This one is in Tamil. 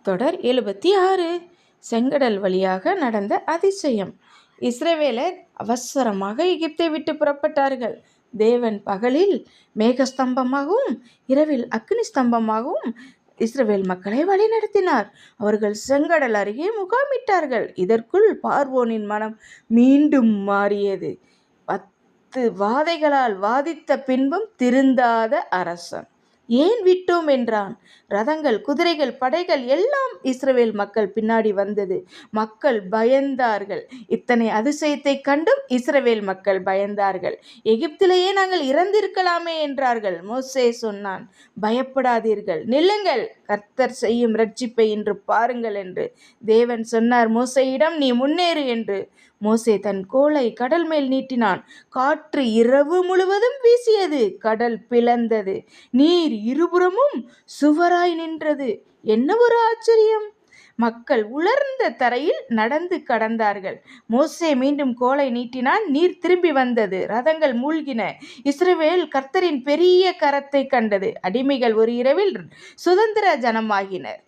தொடர் 76. செங்கடல் வழியாக நடந்த அதிசயம். இஸ்ரவேலர் அவசரமாக எகிப்தை விட்டு புறப்பட்டார்கள். தேவன் பகலில் மேகஸ்தம்பமாகவும் இரவில் அக்னி ஸ்தம்பமாகவும் இஸ்ரவேல் மக்களை வழிநடத்தினார். அவர்கள் செங்கடல் அருகே முகாமிட்டார்கள். இதற்குள் பார்வோனின் மனம் மீண்டும் மாறியது. 10 வாதைகளால் வாதித்த பின்பும் திருந்தாத அரசன். ஏன் விட்டோம் என்றான். ரதங்கள், குதிரைகள், படைகள் எல்லாம் இஸ்ரவேல் மக்கள் பின்னாடி வந்தது. மக்கள் பயந்தார்கள். இத்தனை அதிசயத்தை கண்டும் இஸ்ரவேல் மக்கள் பயந்தார்கள். எகிப்திலேயே நாங்கள் இறந்திருக்கலாமே என்றார்கள். மோசே சொன்னான், பயப்படாதீர்கள், நில்லுங்கள், கர்த்தர் செய்யும் இரட்சிப்பை இன்று பாருங்கள் என்று. தேவன் சொன்னார் மோசேயிடம், நீ முன்னேறு என்று. மோசே தன் கோலை கடல் மேல் நீட்டினான். காற்று இரவு முழுவதும் வீசியது. கடல் பிளந்தது. நீர் இருபுறமும் சுவராய் நின்றது. என்ன ஒரு ஆச்சரியம்! மக்கள் உலர்ந்த தரையில் நடந்து கடந்தார்கள். மோசே மீண்டும் கோலை நீட்டினான். நீர் திரும்பி வந்தது. ரதங்கள் மூழ்கின. இஸ்ரவேல் கர்த்தரின் பெரிய கரத்தை கண்டது. அடிமைகள் ஒரு இரவில் சுதந்திர ஜனமாகினர்.